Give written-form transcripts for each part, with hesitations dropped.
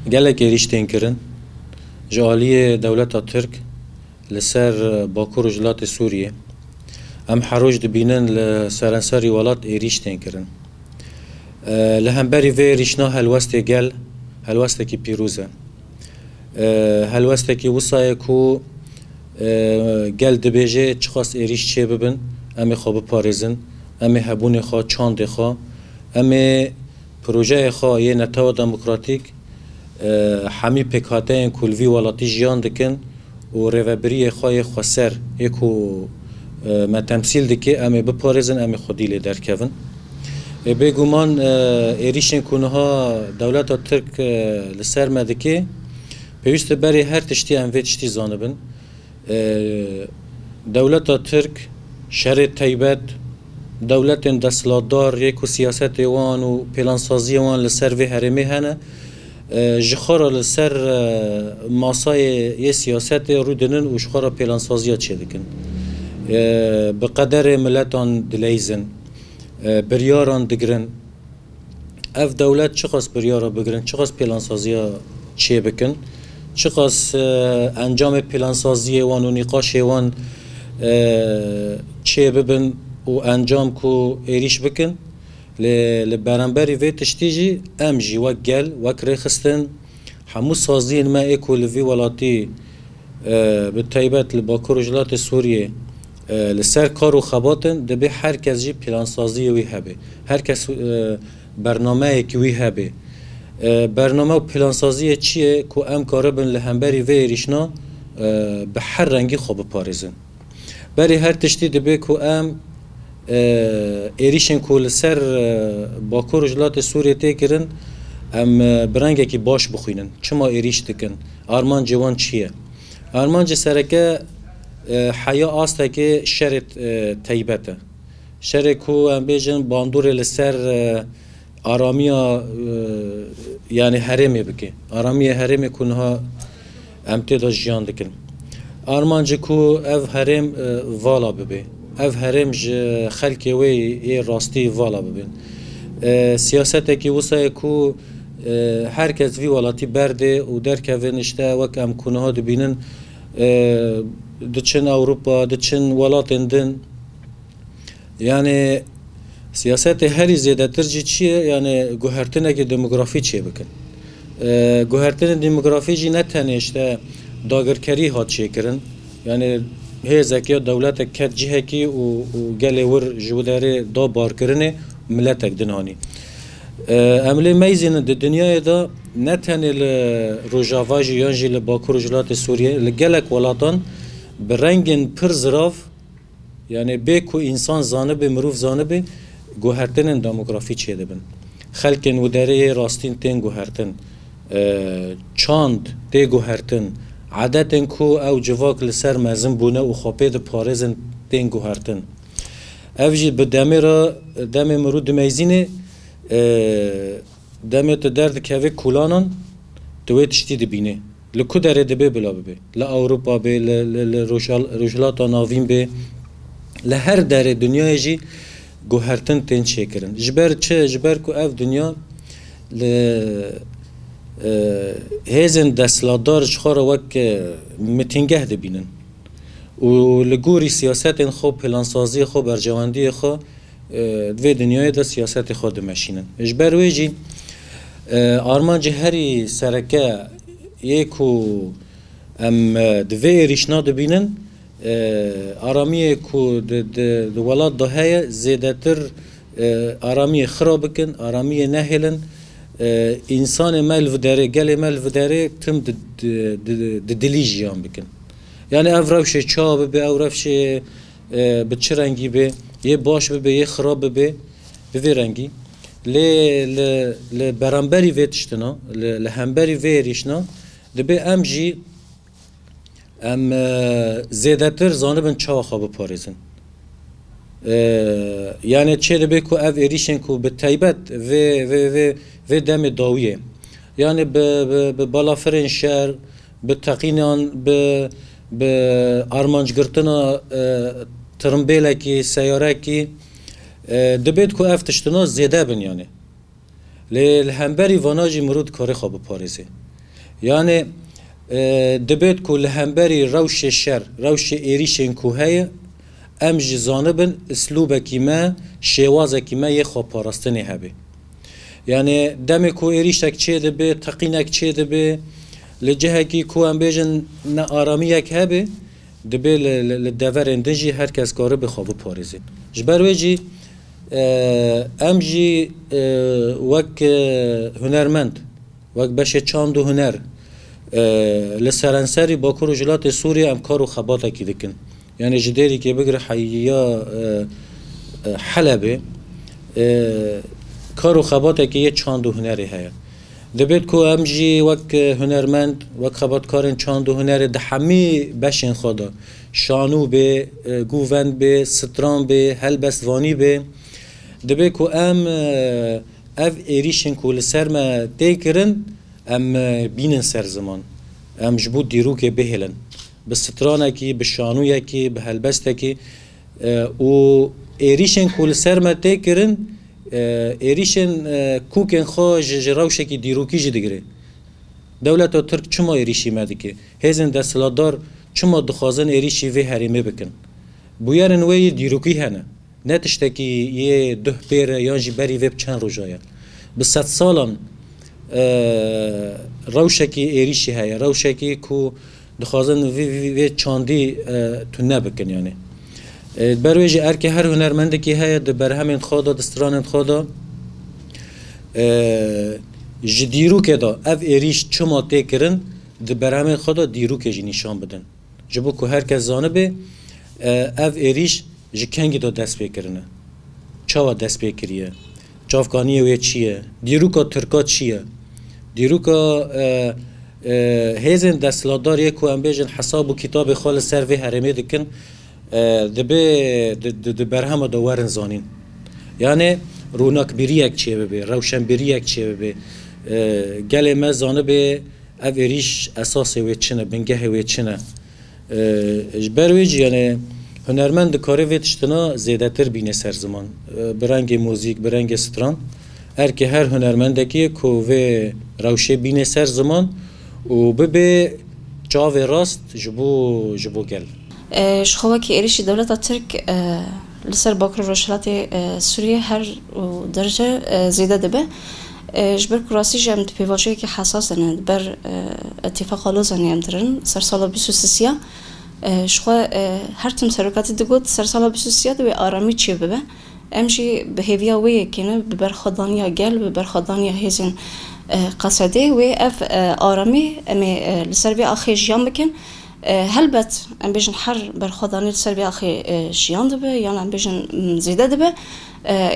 gelek êrîştên kirin ji aliyê dewleta Tirk li ser Bakur û jilatê Sûriyê. Em heroj dibînin li serenserî welat êrîştên kirin. Li hemberî vê êrîşna helwestê gel, helwestekî pîrûz e. Helwestekî wisa ye ku gel dibêje çiqas êrîş çê bibin, em ê xwe biparêzin, em ê hebûnê xwe, çandê xwe, em ê projeyê xwe yê netewa demokratîk hemî pêkhateyên ku li vî welatî jiyan dikin û rêveberiyê xwe yê xweser yê ku me temsîl dike em ê biparêzin, em ê xwedî lê derkevin. Bêguman êrîşên ku niha dewleta Tirk li ser me dike pêwîst e berê her tiştî em vê tiştî zanibin. Dewleta Tirk şerê taybet dewletên desthilatdar yê ku siyasetê wan û pêlansaziyê wan li ser vê herêmê hene ji xwe re li ser masayê yê siyasetê rû dinin û ji xwe re pêlansaziya çê dikin. Bi qederê miletan dileyzin, biryaran digirin. Ev dewlet çiqas biryara bigirin, çiqas pêlansaziya çê bikin, çiqas encamê pêlansaziyê wan û nîqaşê wan çê bibin û encam ku êrîş bikin. Li beramberî vê tiştî jî em jî wek gel, wek rêxistin hemû saziyên me ê ku li vî welatî bi taybet li Bakur û jilatê Sûriyê li ser kar û xebatin dibe herkes jî pêlansaziyê wî hebe. Herkes bernameyekî wî hebe. Bername û pêlansaziyê çi ye ku em karibin li hemberî vê êrîşna bi her rengî xwe biparêzin. Berê her tiştî dibe ku em êrîşên ku li ser Bakur û jilatê Sûriyê tê kirin em bi rengekî baş bixwînin. Çima êrîş dikin? Armancê wan çi ye? Armancê sereke heya astekê şerê taybet e. Şerê ku em bêjin bandorê li ser aramiya yani herêmê bike. Aramiya herêmê ku niha em tê de jiyan dikin. Armancê ku ev herêm vala bibe. Ev herêm ji xelkê wê yê rastî vala bibin. Siyasetekî wisa ye ku herkes vî welatî berdê û derkevin işte wek em ku niha dibînin diçin Ewropa, diçin welatên din. Yani siyasetê herî zêdetir jî çi ye? Yani guhertinekî demografî çê bikin. Guhertinên demografî jî ne tenê işte dagirkerî hat çêkirin. Yani hêzek ya dewletek ket cihekî û gelê wir ji derê da barkirinê milletek din hanî. Em lê meyzînin di dinyayê da ne tenê li Rojava jî yan jî li Bakur û jilatê Sûriyê li gelek welatan bi rengên pir zirav yani bê ku însan zanibe, mirov zanibe guhertinên demografî çê dibin. Xelkên û derê rastîn tên guhertin. Çand tê guhertin. Adetên ku ew civak li ser mezin bûne û xwe pê diparêzin tên guhertin. Ev jî bi demê re demê mirov dimeyzînê demê tu derdikeve kulanan tu wê tiştî dibînê. Li ku derê dibe bila bibe. Li Ewropa bê, li rojhilata navîn bê. Li her derê dunyayê jî guhertin tên çêkirin. Ji ber çi? Ji ber ku ev dunya li hêzên desthilatdar ji xwe re wek mitîngeh dibînin. û li gorî siyasetên xwe, pêlansaziyê xwe, bercewendiyê xwe vê dunyayê de siyasetê xwe dimeşînin. Ji ber wê jî armancê herî sereke yê ku em di vê êrîşna dibînin aramiyê ku di welat de heye zêdetir aramiyê xira bikin, aramiyê nehêlin. İnsanê me li vê derê, gelê me li vê derê tim di dilî jiyan bikin. Yani ev rewşê ça bibe, ev rewşê bi çi rengî be, yê baş bibe, yê xira bibe, bi vê rengî. Lê li beramberî vê tiştina, li hemberî vê êrîşna dibe em jî em zêdetir zanibin çawa xwe biparêzin. Yani çê dibe ku ev êrîşên ku bi taybet vê demê dawiyê. Yani bi balafirên şer, bi teqînan, bi armancgirtina tirimbêlekî, seyarekî dibêt ku ev tiştina zêde bin yani. لهمبری واناجی مرود کاری خواب پارزه یعنی دبیت کو لهمبری روش شر روش ایریشن کوهی ام جزانبن اسلوب کیما شواز کیما یه خواب پارستنی هبه یعنی دم کو ایریشک چه دبه تقینک چه دبه لجهه کی کو ام بیجن نه آرامیک هبه دبه لدورندجی هر کس کاره به خواب پارزه جبرویجی ام جی وک هنرمند وک بشه چاند و هنر لسرانسری باکور و جلات سوریه ام کارو خباته کی دکن یعنی جدیری که بگره حیا حلبه کارو خباته کی یه چاند و هنری هیا دبیت کو ام جی وک هنرمند وک خبات کارن چاند و هنر دحمی بشین خدا شانو به گووند به ستران به هلبستوانی به دبی کو ام اف ایریشن کو لسر ما دیکرن ام بینن سر زمان ام جبود دیرو که بهلن به سترانه کی به شانویه کی به هلبسته کی و ایریشن کو لسر ما دیکرن ایریشن کوکن خو جراوشه کی دیرو کی جدیگره دولت ترک چما ایریشی مدی که هزن دستلادار چما دخوازن ایریشی و حریمه بکن بویارن وی دیروکی هنه نه تشتکی یه ده پیر یانجی بری وب چند روزایه به 100 سالان روشکی ایریشی هیا روشکی کو دخوازن وی چاندی تو نبکن یعنی برویجی ارکه هر هنرمنده که هیا دبر همین خدا دستران خدا جدیرو که دا اف ایریش چما تکرن دبر همین خدا دیرو که جی نشان بدن جبو که هر کس زانه به اف ایریش جی کنگی دا دست بکرنه چاوا دست بکریه چافکانیه وی چیه دیروکا ترکا چیه دیروکا هیزن دستلادار یک و ام بیجن حساب و کتاب خال سر وی حرمه دکن دبه برهمه دا ورن زانین یعنی روناک بیریک چیه ببه روشن بیریک چیه ببه گل ما زانه به اف ایریش اساس وی چنه بنگه وی چنه برویج یعنی هنرمند کاری ویتشتنا زیاده تر بینه سر زمان برنگ موزیک برنگ ستران که هر هنرمنده که کوه روشه بینه سر زمان و ببه جاو راست جبو گل شخوه که ایریش دولت ترک لسر باکر روشلات سوریه هر درجه زیاده دبه جبر کراسی جمع پیواجه که حساسه بر اتفاق لازم درن سر سال 23 شخوا هر تم سرکاتی دگود سر سال 23 دوی آرامی چی ببه امشی به هویا وی کنه به برخدانیا گل به برخدانیا هزین قصده و اف آرامی امی لسر بی آخی جیان بکن هلبت ام بیشن هر برخدانی لسر بی آخی جیان دبه یعنی ام بیشن زیده دبه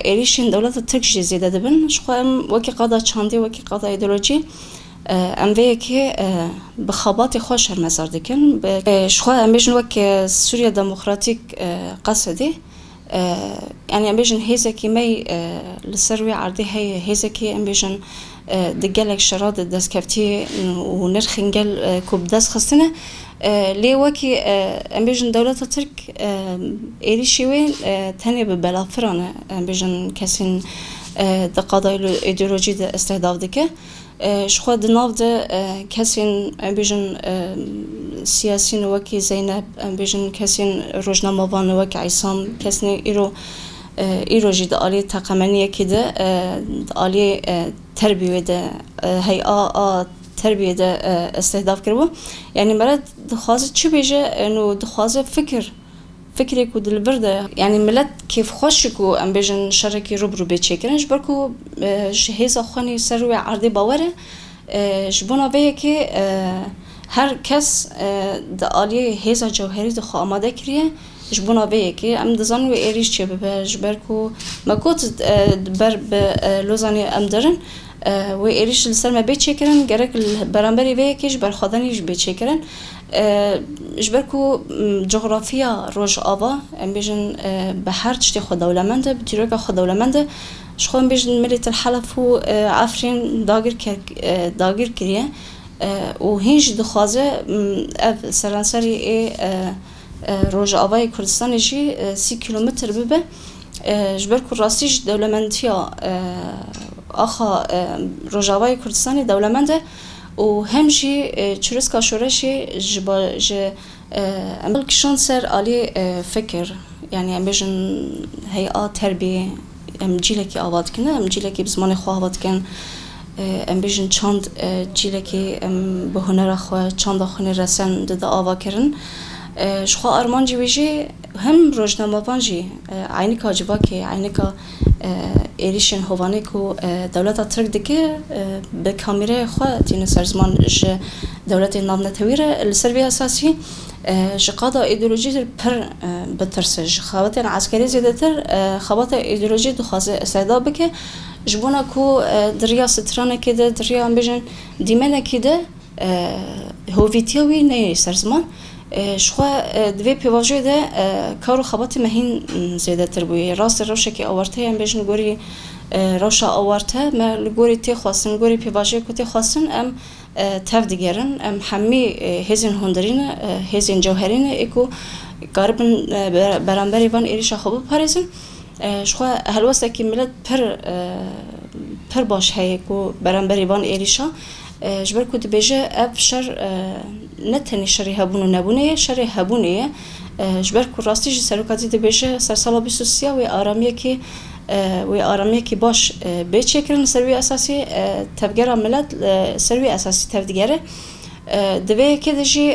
ایریشین دولت ترک جی زیده دبن شخوا ام وکی قادا چاندی وکی قادا ایدولوژی ام وی که بخابات خوش هر مزار دکن شخوا ام بیشن وک سوریا دموکراتیک قصدی یعنی ام بیشن هیزه کی می لسروی عرضی هیزه کی ام بیشن دگلک شراد دست کفتی و نرخنگل کوب دست خستنه لی وکی ام بیشن دولت ترک ایریشیوی تنی به بلافرانه ام بیشن کسین دقادای ایدئولوژی د استهداف دکه شخوا دناو ده کسین بیشن سیاسین وکی زینب بیشن کسین روزنامه‌وان وکی عیسام کسین ایرو جد عالی تقامنیه که ده عالی تربیه ده هی تربیه ده استهداف کرده یعنی مرد دخوازه چی بیشه انو دخوازه فکری کو دلبرده یعنی ملت کیف خوش کو ام بیشن شرکی روبرو بچکرنش برکو شهیز آخوانی سر روی عرضی باوره جبونا بیه که هر کس د عالی هیزا جوهری دخو آماده کریه جبونا بیه که ام دزان و ایریش چه ببه جبرکو مکوت بر به لوزانی ام درن و ایریش لسر ما بچکرن گرک برانبری بیه که جبر خدانیش بچکرن جبرکو جغرافیا روش آوا ام بیشن به هر چتی خود دولمنده به تیروک خود دولمنده شخوام بیشن ملیت الحلف و عفرین داگیر کریه و هنج دخوازه اف سرانسری روش آوای کردستانشی 30 کیلومتر ببه جبرکو راستیش دولمندیا آخا روجاوای کردستانی دولمنده و همشی چرس کاشورشی ج عمل کشان سر عالی فکر یعنی ام بیشن هیئات تربیه ام جیله کی آواد کنه ام جیله کی بزمان خواه آواد کن ام بیشن چند جیله کی ام به هنر خواه چند آخونی رسن داده آوا کرن شخوا آرمان جیویجی هم روزنامه بانجی عینی که عجبا که عینی که ایریشن هوانه کو دولت ترک دکه به کامیره خواه تین سرزمان ج دولت نام نتویره لسروی اساسی شقاده ایدئولوژی پر بترسه خواهد عسکری زیاده تر خواهد ایدئولوژی دخوازه استعداد بکه جبونا کو دریا سترانه کده دریا هم بجن دیمنه کده هویتیاوی نه سرزمان شخوا دوی پیواجه ده کارو خبات مهین زیاده تر بوی راست روشه که آورته هم بجن گوری روشه آورته ما لگوری تی خواستن گوری پیواجه که تی خواستن ام تف دیگرن ام همی هزین هندرین هزین جوهرین اکو قاربن برانبری وان ایریش خوب پارزن شخوا هلوسته که ملت پر باش هی کو برانبری وان ایریشا جبر کود بیجه اب شر نتنی شری هبون و نبونه شری هبونه جبر کو راستی جی سرکاتی دی بیجه سرسالا بیسوسیا و آرامیه که باش بیچکرن سروی اساسی تفجر ملت سروی اساسی تفجره دوی که دشی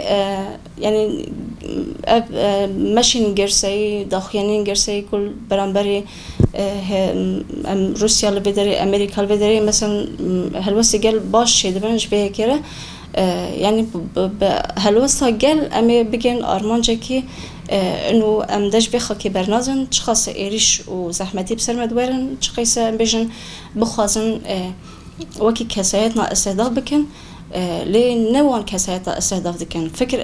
یعنی ماشین گرسایی داخلین گرسایی کل برانبری روسیا لبدری امریکا لبدری مثلا هلوسی گل باش شده بنش به کره یعنی هلوسا گل امی بگن آرمانجا که انو ام دش بخوا که برنازن چخاص ایریش و زحمتی بسر مدورن چخیص ام بجن بخوازن وکی کسایتنا استهداف بکن لی نوان کسایت استهداف دکن فکر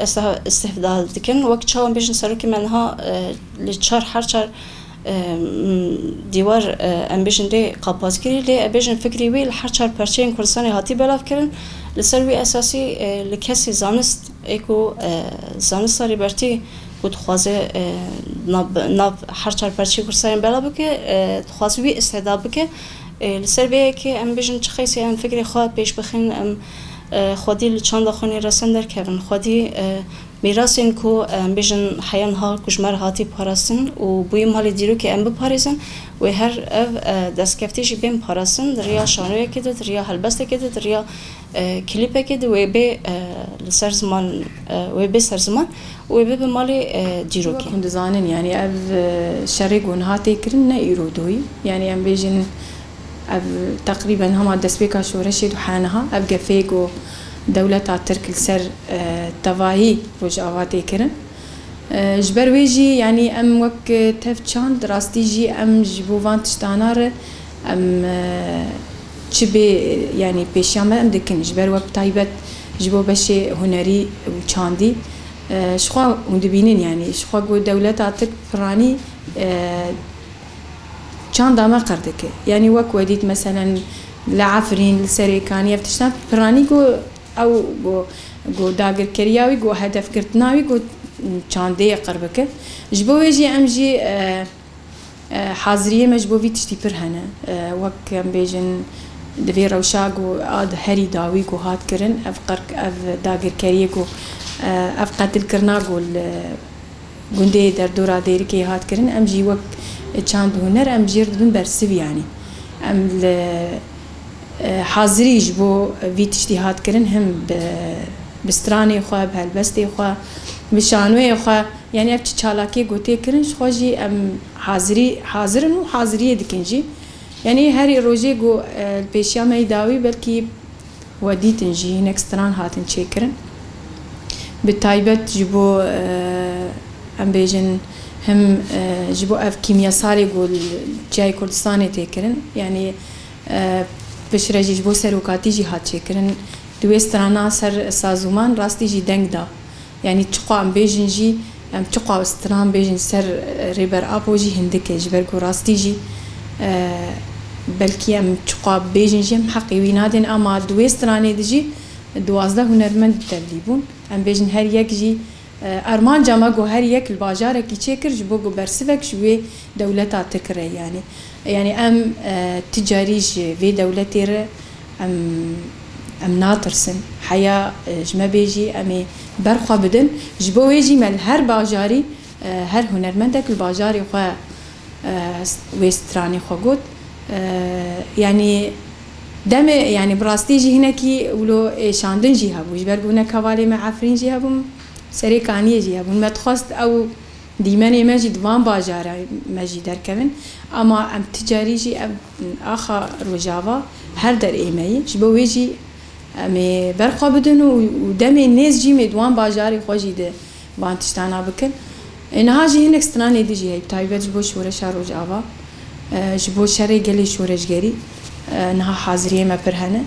استهداف دکن وقت چاوان بیشن سروکی منها لچار هر چار دیوار ام بیشن لی قاباز کری لی بیشن فکری وی هر چار پرچه این کردستانی هاتی بلاف کرن لسروی اساسی لکسی زانست ایکو زانست داری برتی بود خوازه ناب هر چار پرچه کردستانی بلا بکه خوازه وی استهداف بکه لسروی که ام بیشن چخیسی ام فکری خواه پیش بخین ام خودی لچند خونی رسن در کردن خودی میراثین کو بیشن حیان ها کشمر هاتی پارستن و بویم حالی دیرو که ام بپارزن و هر دست کفتیشی بیم پارستن دریا شانوی کده دریا هلبسته کده دریا کلیپ کده و به سرزمان و به سرزمان و به مالی دیرو که کند زانن یعنی اب شری گون هاتی کرن نه ایرودوی یعنی ام بیشن اب تقريبا هما دسبيكا شورشي دوحانها اب جفيجو دولة ترك السر تواهي روج اواتي كرن جبر ويجي يعني ام وك تفشان دراستيجي ام جبوفان تشتانار ام تشبي يعني بيشامه ام دكن جبر وك تايبت جبو بشي هنري وشاندي شخوا وندبينين يعني شخوا جو دولة ترك فراني كان داما قردك يعني وك وديت مثلا لعفرين لسريكانية فتشنا براني او جو داغر كرياوي جو هدف كرتناوي جو كان دي قربك جبو يجي امجي حاضريه مجبو في تشتي برهنا وك ام بيجن دفي روشاغو اد هري داوي جو هات كرن افقر اف داغر كريه جو اف قتل كرناغو گنده در دورا دیری که هات کردن امجی وقت چند هنر ام جرد بن برسیب یعنی ام حاضریش بو ویت اجتهاد کردن هم بسترانی خواه بهلبستی خواه بشانوی خواه یعنی اب چالاکی گوته کردن خوشی ام حاضرن و حاضریه دکنجی یعنی هر روزی گو پیشیام ایداوی بلکی ودیتنجی نکستران هاتن چه کردن بالتایبت جبو ام بیجن هم جبو اف کیمیا ساری گل جای کردستانی تکرن یعنی بشرجی جبو سروکاتی جی هات چکرن دوسترانا سر سازومان راستی جی دنگ دا یعنی چقا ام بیجن جی ام چقا استران بیجن سر ریبر آپو جی هندکه جبر کو راستی جی بلکی ام چقا بیجن جی هم حقی وینادن اما دوسترانی دیجی 12 هنرمند تبلیبون ام بیجن هر یک جی ارمان جاما گو هر یک الباجاره کی چکر جبو گو برسوک شوی دولتا تکره یعنی يعني ام تجاري جي في دولتي ر ام ناطرسن حياة جما بيجي امي برخوا بدن جبو يجي مال هر باجاري هر هنرمندك الباجاري خو ويستراني خو قد يعني دم يعني براستي جي هناكي ولو شاندن جي هبو جبرقونا كوالي مع عفرين جي هبو سري كانية جي هبو ما تخصت او ديماني ماجي دوان باجارة ماجي در كمن اما ام تجاري جي ام اخا رجاوة هر در ايماي جبو يجي امي برخوا بدن ودم الناس جي مدوان باجاري خوجي ده بانتشتانا بكن انها جي هناك ستراني دي جي هاي بتايبت جبو شورش رجاوة جبو شري قلي شورش جري انها حاضرية ما برهنه